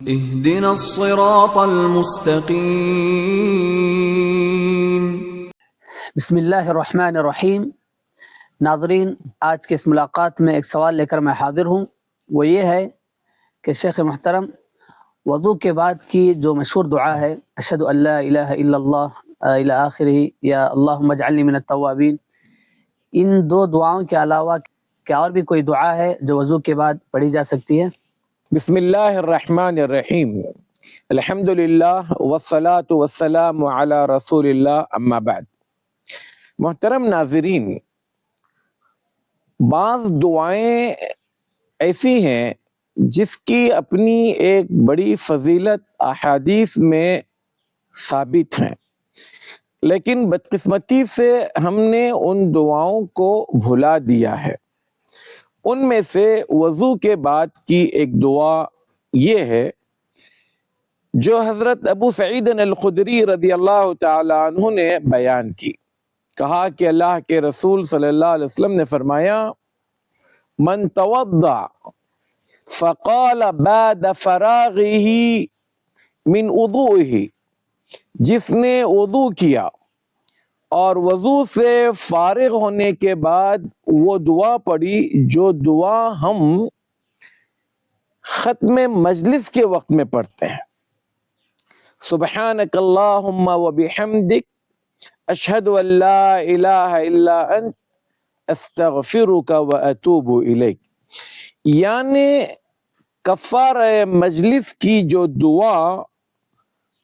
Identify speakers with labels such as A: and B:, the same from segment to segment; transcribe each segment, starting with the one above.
A: اهدنا الصراط المستقیم۔
B: بسم اللہ الرحمن الرحیم۔ ناظرین، آج کے اس ملاقات میں ایک سوال لے کر میں حاضر ہوں، وہ یہ ہے کہ شیخ محترم وضو کے بعد کی جو مشہور دعا ہے اشہد ان لا الہ الا اللہ الی آخرہ یا اللہم اجعلنی من التوابین، ان دو دعاؤں کے علاوہ کیا اور بھی کوئی دعا ہے جو وضو کے بعد پڑھی جا سکتی ہے؟
C: بسم اللہ الرحمن الرحیم، الحمدللہ والصلاة والسلام علی رسول اللہ، اما بعد۔ محترم ناظرین، بعض دعائیں ایسی ہیں جس کی اپنی ایک بڑی فضیلت احادیث میں ثابت ہیں، لیکن بدقسمتی سے ہم نے ان دعاؤں کو بھلا دیا ہے۔ ان میں سے وضو کے بعد کی ایک دعا یہ ہے جو حضرت ابو سعید الخدری رضی اللہ تعالی عنہ نے بیان کی۔ کہا کہ اللہ کے رسول صلی اللہ علیہ وسلم نے فرمایا، من توضع فقال بعد فراغه من وضوئه، جس نے وضو کیا اور وضو سے فارغ ہونے کے بعد وہ دعا پڑھی جو دعا ہم ختم مجلس کے وقت میں پڑھتے ہیں، سبحانک اللہم وبحمدک اشہد ان لا الہ الا انت استغفرک واتوب الیک، یعنی کفارہ مجلس کی جو دعا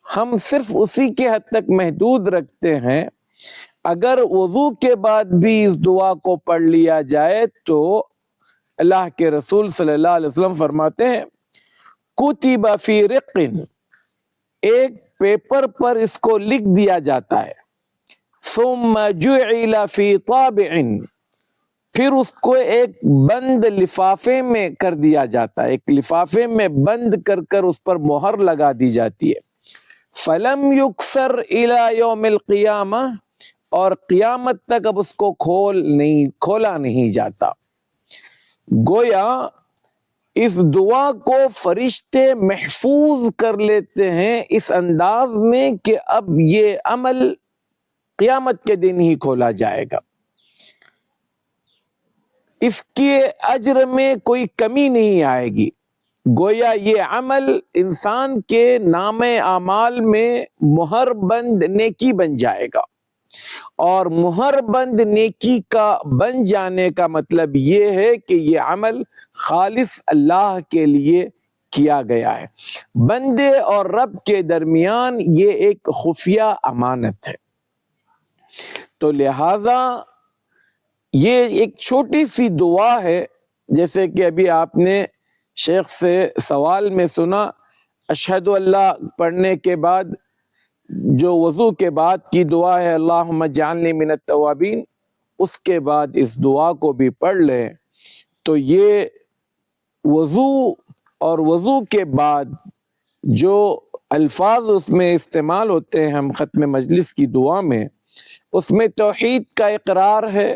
C: ہم صرف اسی کے حد تک محدود رکھتے ہیں، اگر وضو کے بعد بھی اس دعا کو پڑھ لیا جائے تو اللہ کے رسول صلی اللہ علیہ وسلم فرماتے ہیں، کتب فی رق، ایک پیپر پر اس کو لکھ دیا جاتا ہے، ثم جعل فی طابع، پھر اس کو ایک بند لفافے میں کر دیا جاتا ہے، ایک لفافے میں بند کر کر اس پر مہر لگا دی جاتی ہے، فلم یکسر الی یوم القیامہ، اور قیامت تک اب اس کو کھولا نہیں جاتا۔ گویا اس دعا کو فرشتے محفوظ کر لیتے ہیں اس انداز میں کہ اب یہ عمل قیامت کے دن ہی کھولا جائے گا، اس کے اجر میں کوئی کمی نہیں آئے گی۔ گویا یہ عمل انسان کے نام اعمال میں مہر بند نیکی بن جائے گا، اور مہر بند نیکی کا بن جانے کا مطلب یہ ہے کہ یہ عمل خالص اللہ کے لیے کیا گیا ہے، بندے اور رب کے درمیان یہ ایک خفیہ امانت ہے۔ تو لہذا یہ ایک چھوٹی سی دعا ہے، جیسے کہ ابھی آپ نے شیخ سے سوال میں سنا، اشہد اللہ پڑھنے کے بعد جو وضو کے بعد کی دعا ہے اللہم اجعلنی من التوابین، اس کے بعد اس دعا کو بھی پڑھ لیں تو یہ وضو اور وضو کے بعد جو الفاظ اس میں استعمال ہوتے ہیں ہم ختم مجلس کی دعا میں، اس میں توحید کا اقرار ہے،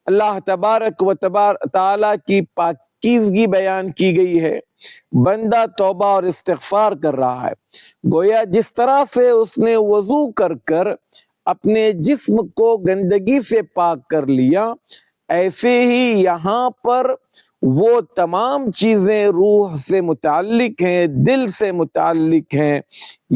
C: اللہ تبارک و تعالی کی پاکیزگی بیان کی گئی ہے، بندہ توبہ اور استغفار کر رہا ہے۔ گویا جس طرح سے اس نے وضو کر کر اپنے جسم کو گندگی سے پاک کر لیا، ایسے ہی یہاں پر وہ تمام چیزیں روح سے متعلق ہیں، دل سے متعلق ہیں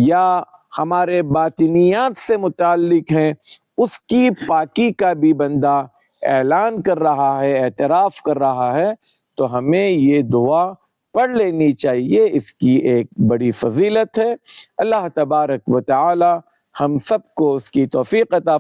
C: یا ہمارے باطنیات سے متعلق ہیں، اس کی پاکی کا بھی بندہ اعلان کر رہا ہے، اعتراف کر رہا ہے، تو ہمیں یہ دعا پڑھ لینی چاہیے۔ اس کی ایک بڑی فضیلت ہے۔ اللہ تبارک و تعالی ہم سب کو اس کی توفیق عطا